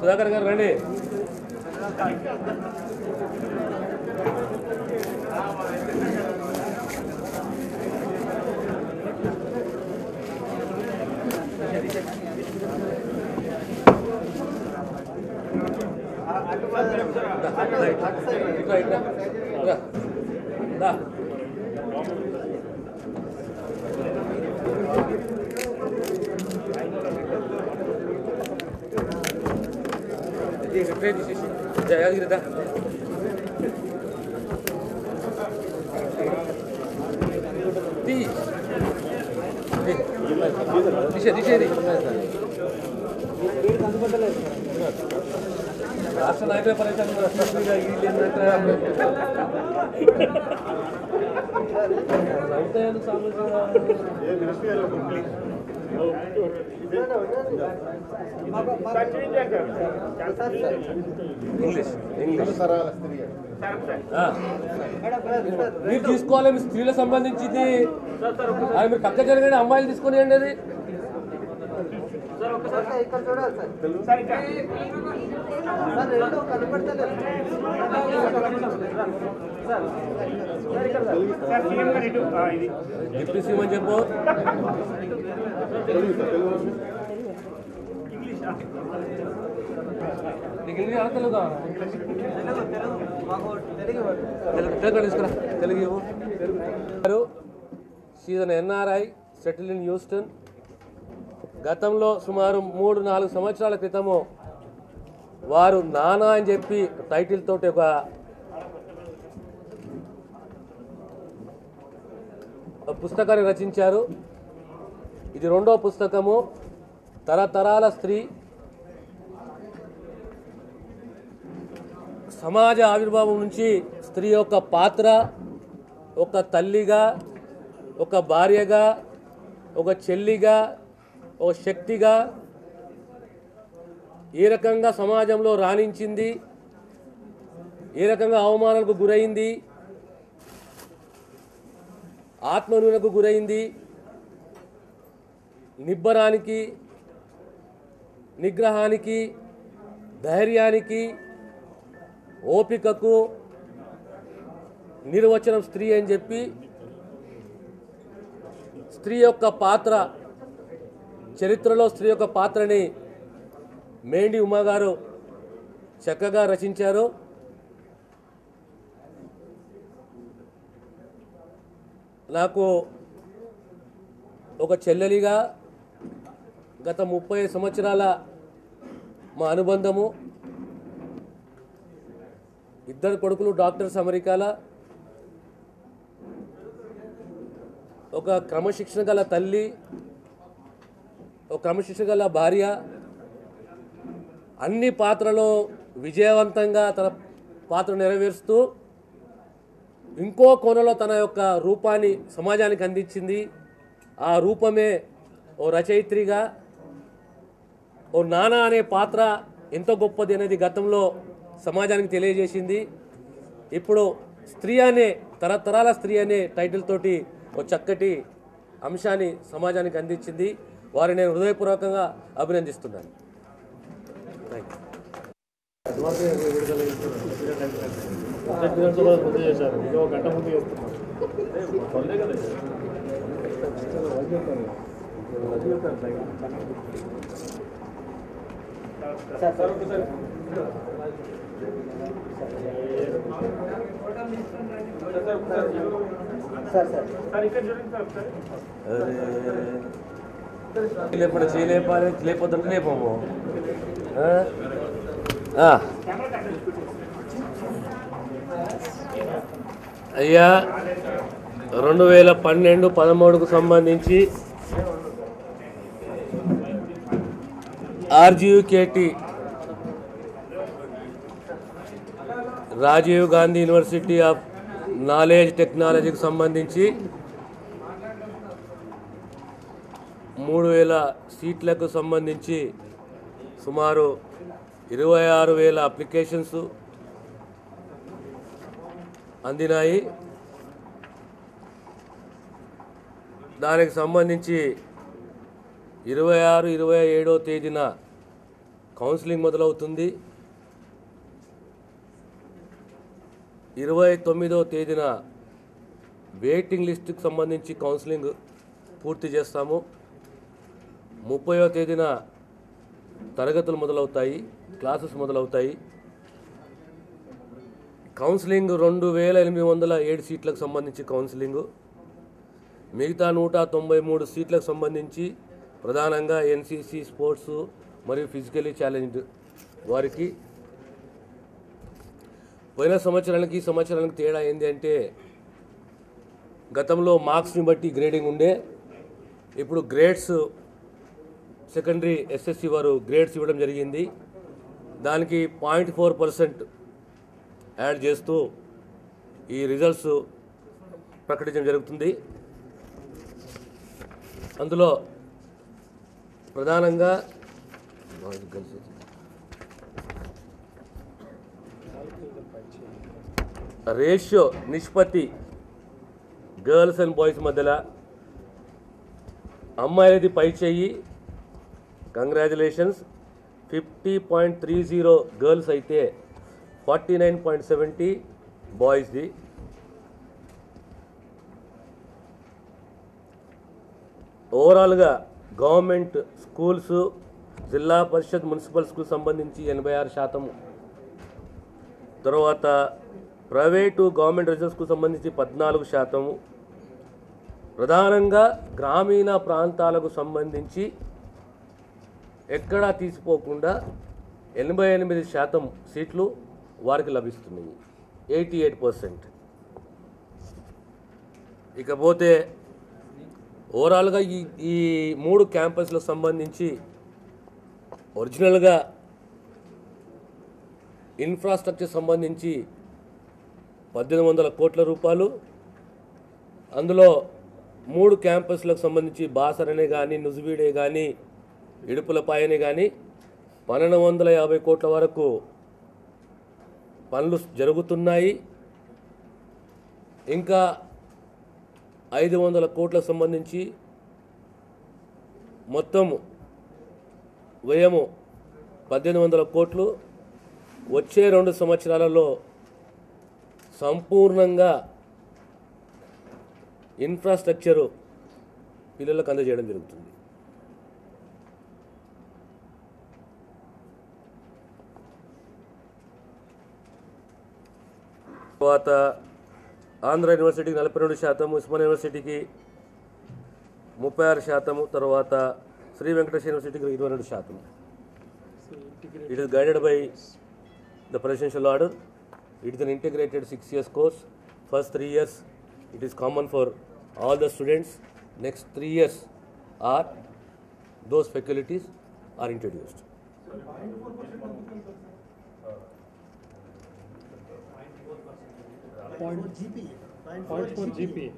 సుధాకర్ గారు రండి. యాదగిరిదా తీసేది రాష్ట్ర నాయకుల పరిచయం మీరు తీసుకోవాలి. మీ స్త్రీలకు సంబంధించింది అది మీరు పక్క జరగండి. అమ్మాయిలు తీసుకునియండి. అది డిప్యూటీ సీఎం అని చెప్పు. Telugu she an NRI settle in Houston. గతంలో సుమారు 3-4 సంవత్సరాల క్రితము వారు నానా అని చెప్పి టైటిల్ తోటి ఒక పుస్తకాన్ని రచించారు. ఇది 2వ పుస్తకము. తరతరాల స్త్రీ, సమాజ ఆవిర్భావం నుంచి స్త్రీ యొక్క పాత్ర, ఒక తల్లిగా, ఒక భార్యగా, ఒక చెల్లిగా, ఒక శక్తిగా ఏ రకంగా సమాజంలో రాణించింది, ఏ రకంగా అవమానాలకు గురైంది, ఆత్మన్యూనకు గురైంది, నిబ్బరానికి, నిగ్రహానికి, ధైర్యానికి, ఓపికకు నిర్వచనం స్త్రీ అని చెప్పి స్త్రీ యొక్క పాత్ర, చరిత్రలో స్త్రీ యొక్క పాత్రని మేండి ఉమా గారు చక్కగా రచించారు. నాకు ఒక చెల్లెలిగా గత 30 సంవత్సరాల మా అనుబంధము. 2 కొడుకులు డాక్టర్స్ అమెరికాల. ఒక క్రమశిక్షణ గల తల్లి, ఒక క్రమశిక్షణ గల భార్య, అన్ని పాత్రలో విజయవంతంగా తన పాత్ర నెరవేరుస్తూ ఇంకో కోణంలో తన యొక్క రూపాన్ని సమాజానికి అందించింది. ఆ రూపమే ఓ రచయిత్రిగా, ఓ నానా అనే పాత్ర ఎంతో గొప్పది అనేది గతంలో సమాజానికి తెలియజేసింది. ఇప్పుడు స్త్రీ అనే, తరతరాల స్త్రీ అనే టైటిల్ తోటి ఒక చక్కటి అంశాన్ని సమాజానికి అందించింది. వారిని నేను హృదయపూర్వకంగా అభినందిస్తున్నాను. చేయలేపాలి, లేకపోతే లేపము. అయ్యా 2012-13కు సంబంధించి RGUKT Rajiv Gandhi university of knowledge టెక్నాలజీకి సంబంధించి 3000 సీట్లకు సంబంధించి సుమారు 26,000 అప్లికేషన్స్ అందినాయి. దానికి సంబంధించి 26, 27వ తేదీన కౌన్సిలింగ్ మొదలవుతుంది. 29వ తేదీన వెయిటింగ్ లిస్టుకు సంబంధించి కౌన్సిలింగ్ పూర్తి చేస్తాము. 30వ తేదీన తరగతులు మొదలవుతాయి, క్లాసెస్ మొదలవుతాయి. కౌన్సిలింగ్ 2807 సీట్లకు సంబంధించి కౌన్సిలింగు, మిగతా 193 సీట్లకు సంబంధించి ప్రధానంగా ఎన్సీసీ, స్పోర్ట్స్ మరియు ఫిజికలీ ఛాలెంజ్డ్ వారికి. పోయిన సంవత్సరానికి ఈ సంవత్సరానికి తేడా ఏంటి అంటే, గతంలో మార్క్స్ని బట్టి గ్రేడింగ్ ఉండే, ఇప్పుడు గ్రేడ్స్ సెకండరీ ఎస్ఎస్సి వారు గ్రేడ్స్ ఇవ్వడం జరిగింది. దానికి 0.4% యాడ్ చేస్తూ ఈ రిజల్ట్స్ ప్రకటించడం జరుగుతుంది. అందులో ప్రధానంగా రేషియో నిష్పత్తి గర్ల్స్ అండ్ బాయ్స్ మధ్యలో అమ్మాయిలది పై చెయ్యి, కంగ్రాచులేషన్స్. 50.30 గర్ల్స్ అయితే 49.70 బాయ్స్ది. ఓవరాల్గా గవర్నమెంట్ స్కూల్స్, జిల్లా పరిషత్, మున్సిపల్ స్కూల్ సంబంధించి 86%, తర్వాత ప్రైవేటు గవర్నమెంట్ రెసిడెన్షియల్ స్కూల్ సంబంధించి 14%, ప్రధానంగా గ్రామీణ ప్రాంతాలకు సంబంధించి ఎక్కడా తీసిపోకుండా 88% సీట్లు వారికి లభిస్తున్నాయి, 88%. ఇకపోతే ఓవరాల్గా ఈ 3 క్యాంపస్లకు సంబంధించి ఒరిజినల్గా ఇన్ఫ్రాస్ట్రక్చర్ సంబంధించి 1800 కోట్ల రూపాయలు, అందులో 3 క్యాంపస్లకు సంబంధించి బాసరనే కానీ, నుజువీడే కానీ, ఇడుపులపాయనే కానీ 1250 కోట్ల వరకు పనులు జరుగుతున్నాయి. ఇంకా 500 కోట్లకు సంబంధించి మొత్తం వ్యయము 1800 కోట్లు. వచ్చే 2 సంవత్సరాలలో సంపూర్ణంగా ఇన్ఫ్రాస్ట్రక్చరు పిల్లలకు అందజేయడం జరుగుతుంది. తర్వాత ఆంధ్ర యూనివర్సిటీకి 42%, ఉస్మానియా యూనివర్సిటీకి 36%, తర్వాత శ్రీ వెంకటేశ్వర యూనివర్సిటీకి 22%. It is guided by the presidential order. It is an integrated 6 years course. First 3 years it is common for all the students. Next 3 years are those faculties are introduced. .4 GPA.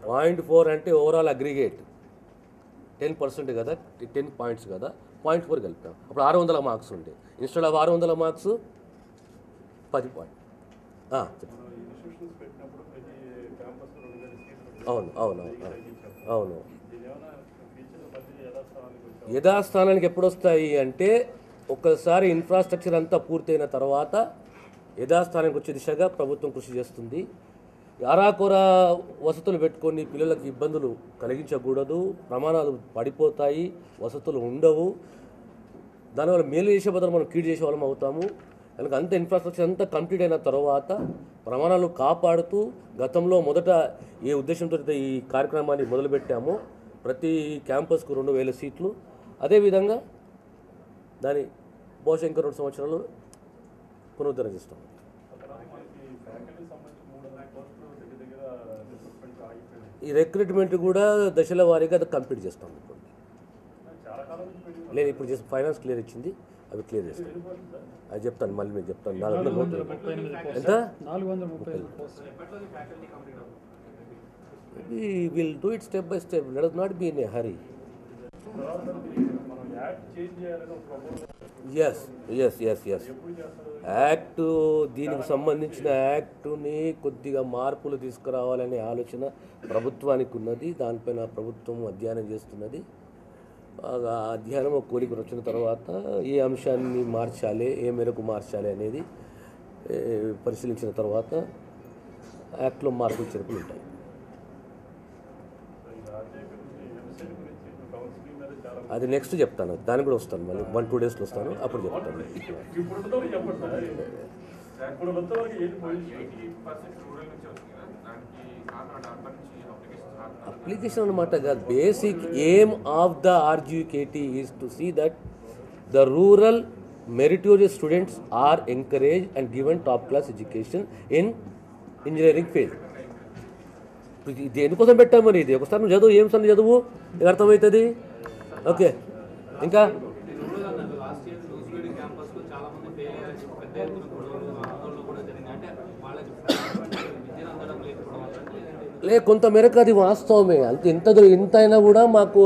0.4 అంటే overall aggregate 10% కదా, 10 points కదా, 0.4 కలిపాం. అప్పుడు 600 marks ఉండే, instead of 600 marks 10 point. అవును అవును అవును. యథాస్థానానికి ఎప్పుడు వస్తాయి అంటే, ఒక్కసారి ఇన్ఫ్రాస్ట్రక్చర్ అంతా పూర్తయిన తర్వాత యథాస్థానానికి వచ్చే దిశగా ప్రభుత్వం కృషి చేస్తుంది. అరాకొర వసతులు పెట్టుకొని పిల్లలకు ఇబ్బందులు కలిగించకూడదు, ప్రమాణాలు పడిపోతాయి, వసతులు ఉండవు. దానివల్ల మేలు చేసే బదులు మనం కీడు చేసే వాళ్ళం అవుతాము. కనుక అంత ఇన్ఫ్రాస్ట్రక్చర్ అంతా కంప్లీట్ అయిన తర్వాత ప్రమాణాలు కాపాడుతూ, గతంలో మొదట ఏ ఉద్దేశంతో ఈ కార్యక్రమాన్ని మొదలుపెట్టామో ప్రతి క్యాంపస్కు 2000 సీట్లు, అదేవిధంగా దాని బహుశా ఇంకా 2 సంవత్సరాలు పునరుద్ధరణ చేస్తాం. ఈ రిక్రూట్మెంట్ కూడా దశల వారీగా అది కంప్లీట్ చేస్తాం. లేదు, ఇప్పుడు చేసి ఫైనాన్స్ క్లియర్ ఇచ్చింది, అవి క్లియర్ చేస్తాం. అది చెప్తాను, మళ్ళీ మీకు చెప్తాను. 430 ఎంత? 430. We will do it step by step. Let us not be in a hurry. Yes. Act, దీనికి సంబంధించిన యాక్టుని కొద్దిగా మార్పులు తీసుకురావాలనే ఆలోచన ప్రభుత్వానికి ఉన్నది. దానిపైన ప్రభుత్వం అధ్యయనం చేస్తున్నది. అధ్యయనం ఒక కోరిక వచ్చిన తర్వాత ఏ అంశాన్ని మార్చాలి, ఏ మేరకు మార్చాలి అనేది పరిశీలించిన తర్వాత యాక్ట్లో మార్పులు చేర్పులు ఉంటాయి. అది నెక్స్ట్ చెప్తాను, దానికి కూడా వస్తాను, మళ్ళీ 1-2 డేస్లో వస్తాను, అప్పుడు చెప్తాను. అప్లికేషన్ అనమాట కాదు, basic aim of the RGUKT is to see that the rural meritorious students are encouraged and given top class education in engineering field. దేనికోసం పెట్టాము మరి? ఇది ఒకసారి నువ్వు చదువు, ఏం సన్న చదువు, నీకు అర్థమవుతుంది. ఓకే, ఇంకా కొంత మేరకు అది వాస్తవమే. ఎంతైనా కూడా మాకు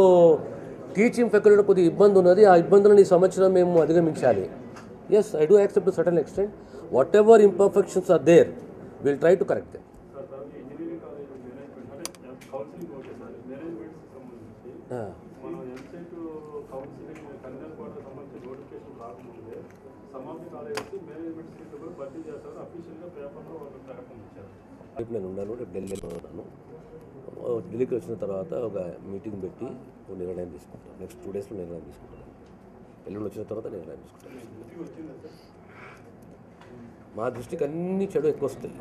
టీచింగ్ ఫ్యాకల్టీ కొద్దిగా ఇబ్బంది ఉన్నది. ఆ ఇబ్బందులను ఈ సంవత్సరం మేము అధిగమించాలి. Yes, I do accept to certain extent. Whatever imperfections are there, will try to correct them. రేపు నేను ఉన్నాను, రేపు ఢిల్లీలో ఉన్నాను. ఢిల్లీకి వచ్చిన తర్వాత ఒక మీటింగ్ పెట్టి నిర్ణయం తీసుకుంటాను. నెక్స్ట్ 2 డేస్లో నిర్ణయం తీసుకుంటాను. ఎల్లుండి వచ్చిన తర్వాత నిర్ణయం తీసుకుంటాను. మా దృష్టికి అన్ని చెడు ఎక్కువ వస్తాయి.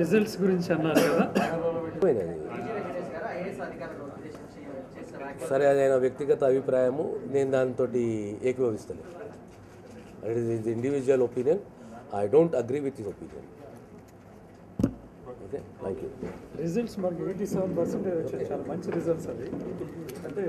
రిజల్ట్స్ గురించి అన్నారు కదా, సరే, అది ఆయన వ్యక్తిగత అభిప్రాయము, నేను దాంతో ఏకీభవిస్తాను. It is individual opinion. I don't agree with his opinion. Okay, thank you. Results మనకి 87% వచ్చాయి, చాలా మంచి రిజల్ట్స్ అది. అంటే